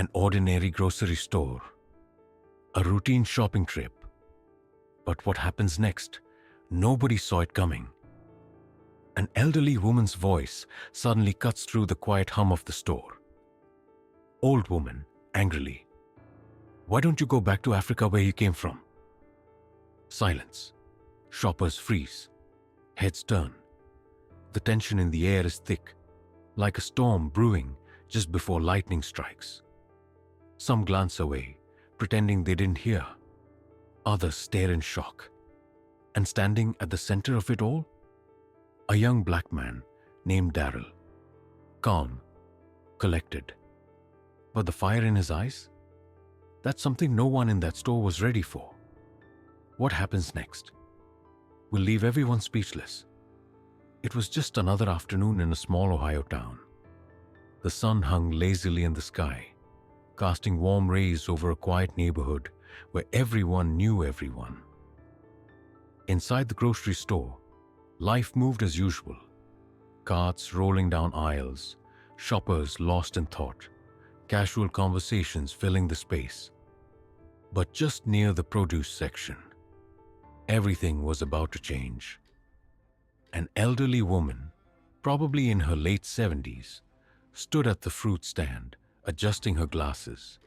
An ordinary grocery store. A routine shopping trip. But what happens next? Nobody saw it coming. An elderly woman's voice suddenly cuts through the quiet hum of the store. Old woman, angrily. Why don't you go back to Africa where you came from? Silence. Shoppers freeze. Heads turn. The tension in the air is thick, like a storm brewing just before lightning strikes. Some glance away, pretending they didn't hear. Others stare in shock. And standing at the center of it all, a young black man named Darrell. Calm, collected. But the fire in his eyes? That's something no one in that store was ready for. What happens next will leave everyone speechless. It was just another afternoon in a small Ohio town. The sun hung lazily in the sky, casting warm rays over a quiet neighborhood where everyone knew everyone. Inside the grocery store, life moved as usual. Carts rolling down aisles, shoppers lost in thought, casual conversations filling the space. But just near the produce section, everything was about to change. An elderly woman, probably in her late 70s, stood at the fruit stand, adjusting her glasses.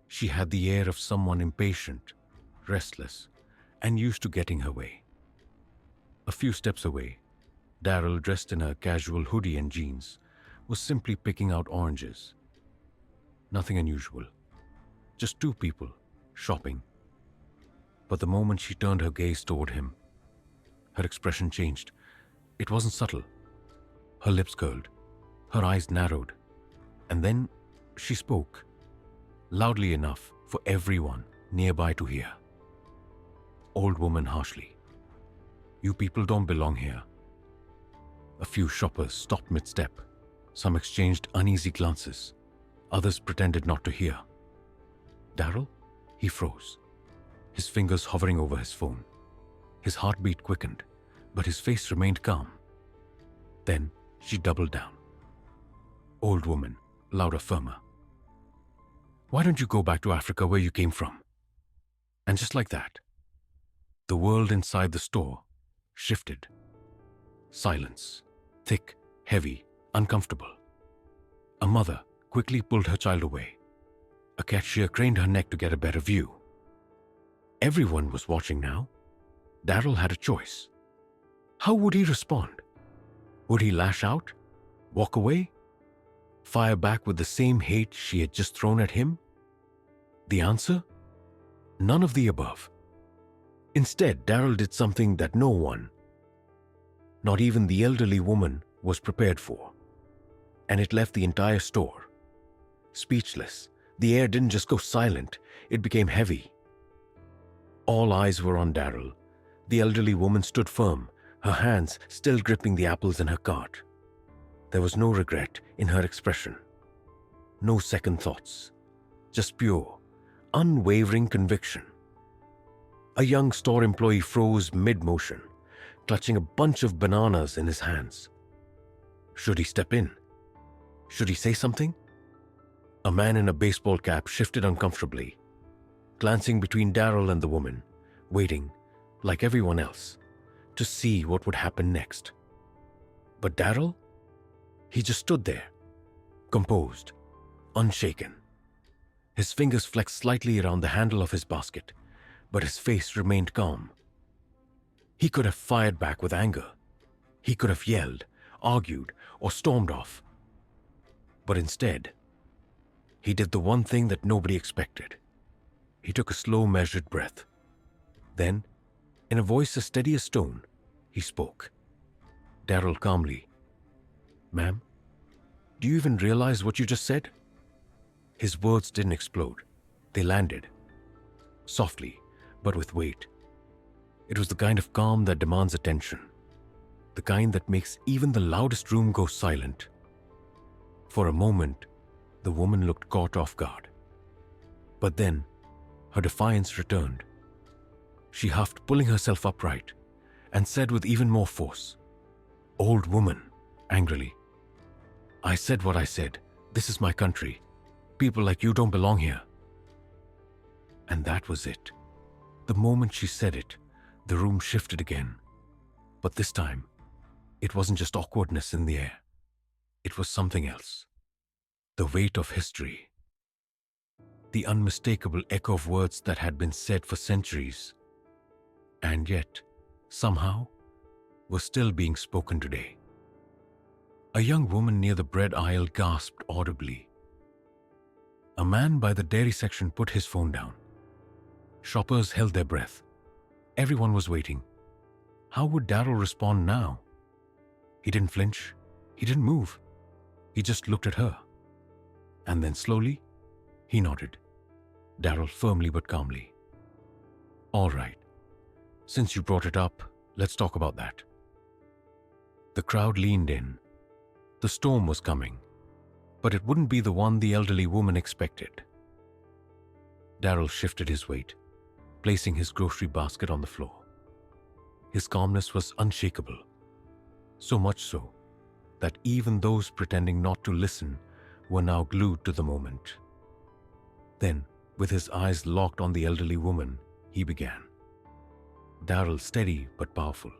She had the air of someone impatient, restless, and used to getting her way. A few steps away, Darrell, dressed in a casual hoodie and jeans, was simply picking out oranges. Nothing unusual, just two people, shopping. But the moment she turned her gaze toward him, her expression changed. It wasn't subtle. Her lips curled, her eyes narrowed, and then she spoke, loudly enough for everyone nearby to hear. Old woman harshly. You people don't belong here. A few shoppers stopped mid-step. Some exchanged uneasy glances. Others pretended not to hear. Darrell? He froze, his fingers hovering over his phone. His heartbeat quickened, but his face remained calm. Then she doubled down. Old woman, louder, firmer. Why don't you go back to Africa where you came from? And just like that, the world inside the store shifted. Silence, thick, heavy, uncomfortable. A mother quickly pulled her child away. A cashier craned her neck to get a better view. Everyone was watching now. Darrell had a choice. How would he respond? Would he lash out? Walk away? Fire back with the same hate she had just thrown at him? The answer? None of the above. Instead, Darrell did something that no one, not even the elderly woman, was prepared for. And it left the entire store speechless. The air didn't just go silent, it became heavy. All eyes were on Darrell. The elderly woman stood firm, her hands still gripping the apples in her cart. There was no regret in her expression. No second thoughts. Just pure, unwavering conviction. A young store employee froze mid-motion, clutching a bunch of bananas in his hands. Should he step in? Should he say something? A man in a baseball cap shifted uncomfortably, glancing between Darrell and the woman, waiting, like everyone else, to see what would happen next. But Darrell? He just stood there, composed, unshaken. His fingers flexed slightly around the handle of his basket, but his face remained calm. He could have fired back with anger. He could have yelled, argued, or stormed off. But instead, he did the one thing that nobody expected. He took a slow, measured breath. Then, in a voice as steady as stone, he spoke. Darrell calmly. Ma'am, do you even realize what you just said? His words didn't explode. They landed. Softly, but with weight. It was the kind of calm that demands attention. The kind that makes even the loudest room go silent. For a moment, the woman looked caught off guard. But then, her defiance returned. She huffed, pulling herself upright, and said with even more force, Old woman, angrily, I said what I said. This is my country. People like you don't belong here. And that was it. The moment she said it, the room shifted again. But this time, it wasn't just awkwardness in the air. It was something else. The weight of history. The unmistakable echo of words that had been said for centuries. And yet, somehow, were still being spoken today. A young woman near the bread aisle gasped audibly. A man by the dairy section put his phone down. Shoppers held their breath. Everyone was waiting. How would Darrell respond now? He didn't flinch. He didn't move. He just looked at her. And then slowly, he nodded. Darrell firmly but calmly. All right. Since you brought it up, let's talk about that. The crowd leaned in. The storm was coming, but it wouldn't be the one the elderly woman expected. Darrell shifted his weight, placing his grocery basket on the floor. His calmness was unshakable, so much so that even those pretending not to listen were now glued to the moment. Then, with his eyes locked on the elderly woman, he began. Darrell, steady but powerful.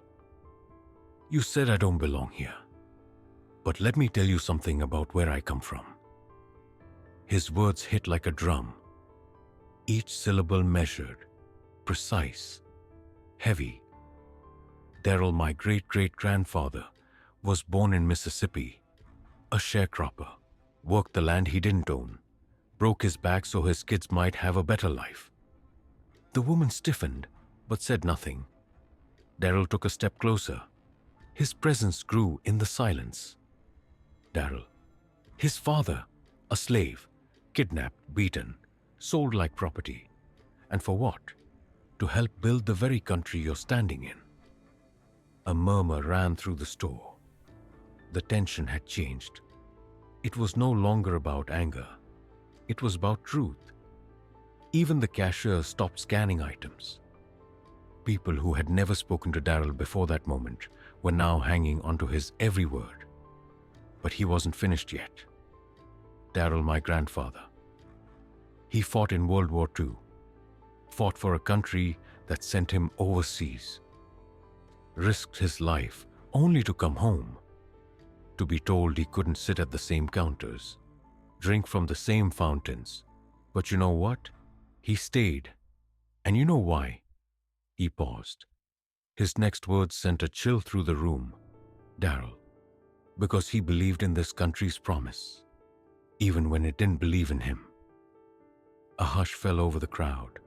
You said I don't belong here, but let me tell you something about where I come from. His words hit like a drum, each syllable measured, precise, heavy. Darrell, my great-great-grandfather, was born in Mississippi, a sharecropper, worked the land he didn't own, broke his back so his kids might have a better life. The woman stiffened, but said nothing. Darrell took a step closer. His presence grew in the silence. Darrell, his father, a slave, kidnapped, beaten, sold like property. And for what? To help build the very country you're standing in. A murmur ran through the store. The tension had changed. It was no longer about anger. It was about truth. Even the cashier stopped scanning items. People who had never spoken to Darrell before that moment were now hanging onto his every word. But he wasn't finished yet. Darrell, my grandfather. He fought in World War II, fought for a country that sent him overseas, risked his life only to come home, to be told he couldn't sit at the same counters, drink from the same fountains. But you know what? He stayed. And you know why? He paused. His next words sent a chill through the room. Darrell, because he believed in this country's promise, even when it didn't believe in him. A hush fell over the crowd.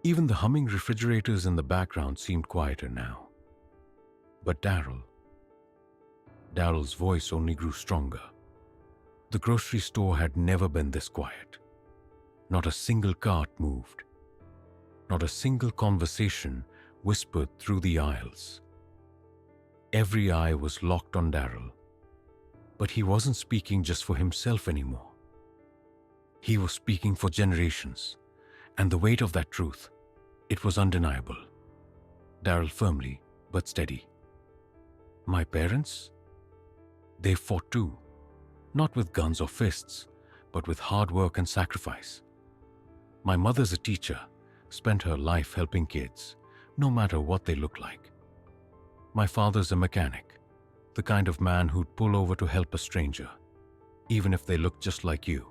Even the humming refrigerators in the background seemed quieter now. But Darrell's voice only grew stronger. The grocery store had never been this quiet. Not a single cart moved. Not a single conversation whispered through the aisles. Every eye was locked on Darrell. But he wasn't speaking just for himself anymore. He was speaking for generations, and the weight of that truth, it was undeniable. Darrell firmly, but steady. My parents? They fought too, not with guns or fists, but with hard work and sacrifice. My mother's a teacher, spent her life helping kids, no matter what they look like. My father's a mechanic, the kind of man who'd pull over to help a stranger, even if they looked just like you.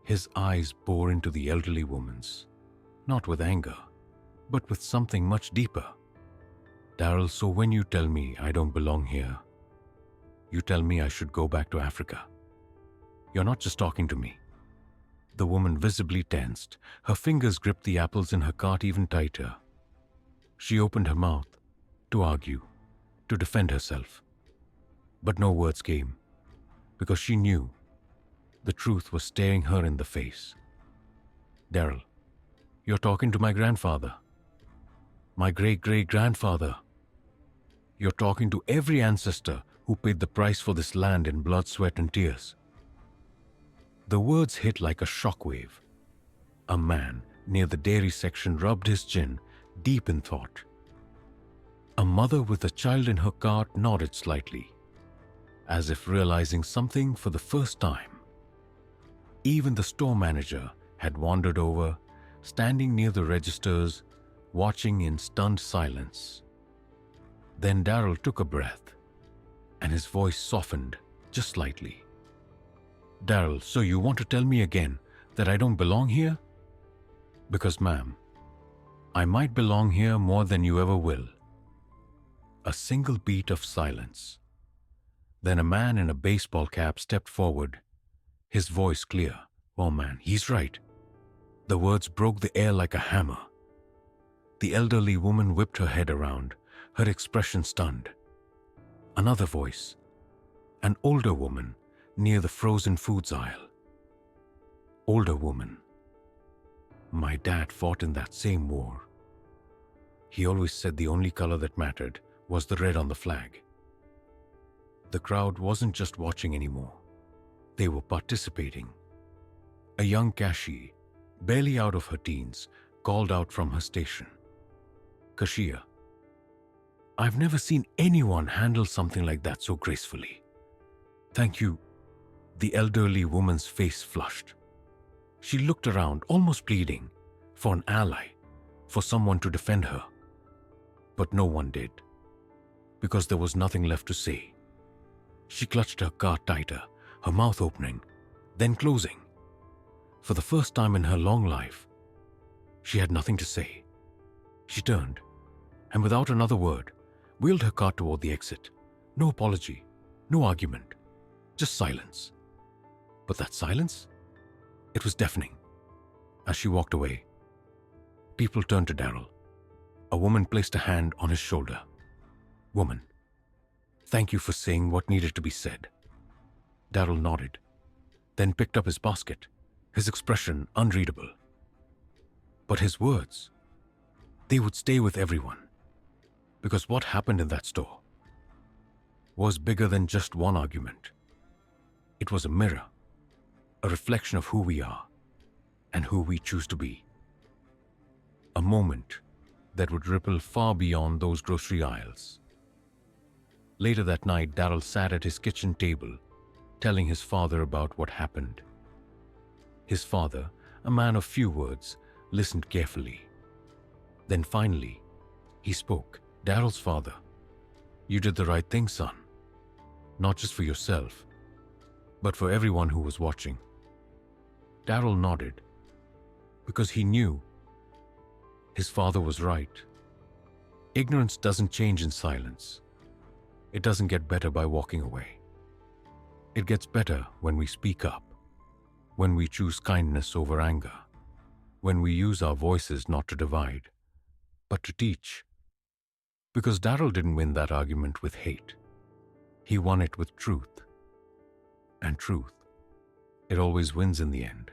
His eyes bore into the elderly woman's, not with anger, but with something much deeper. Darrell, so when you tell me I don't belong here, you tell me I should go back to Africa. You're not just talking to me. The woman visibly tensed. Her fingers gripped the apples in her cart even tighter. She opened her mouth to argue, to defend herself. But no words came, because she knew the truth was staring her in the face. Darrell, you're talking to my grandfather. My great-great-grandfather. You're talking to every ancestor who paid the price for this land in blood, sweat, and tears. The words hit like a shockwave. A man near the dairy section rubbed his chin, deep in thought. A mother with a child in her cart nodded slightly, as if realizing something for the first time. Even the store manager had wandered over, standing near the registers, watching in stunned silence. Then Darrell took a breath, and his voice softened just slightly. "Darrell, so you want to tell me again that I don't belong here?" "Because, ma'am, I might belong here more than you ever will." A single beat of silence. Then a man in a baseball cap stepped forward, his voice clear. "Oh man, he's right." The words broke the air like a hammer. The elderly woman whipped her head around, her expression stunned. Another voice, an older woman near the frozen foods aisle. Older woman. "My dad fought in that same war. He always said the only color that mattered was the red on the flag." The crowd wasn't just watching anymore. They were participating. A young cashier, barely out of her teens, called out from her station. "Cashier, I've never seen anyone handle something like that so gracefully. Thank you." The elderly woman's face flushed. She looked around, almost pleading, for an ally, for someone to defend her. But no one did, because there was nothing left to say. She clutched her card tighter, her mouth opening, then closing. For the first time in her long life, she had nothing to say. She turned, and without another word, wheeled her cart toward the exit. No apology, no argument, just silence. But that silence? It was deafening. As she walked away, people turned to Darrell. A woman placed a hand on his shoulder. "Woman, thank you for saying what needed to be said." Darrell nodded, then picked up his basket, his expression unreadable. But his words, they would stay with everyone. Because what happened in that store was bigger than just one argument. It was a mirror, a reflection of who we are and who we choose to be. A moment that would ripple far beyond those grocery aisles. Later that night, Darrell sat at his kitchen table, telling his father about what happened. His father, a man of few words, listened carefully. Then finally, he spoke. "Darrell's father, you did the right thing, son. Not just for yourself, but for everyone who was watching." Darrell nodded, because he knew his father was right. Ignorance doesn't change in silence. It doesn't get better by walking away. It gets better when we speak up, when we choose kindness over anger, when we use our voices not to divide, but to teach. Because Darrell didn't win that argument with hate. He won it with truth. And truth, it always wins in the end.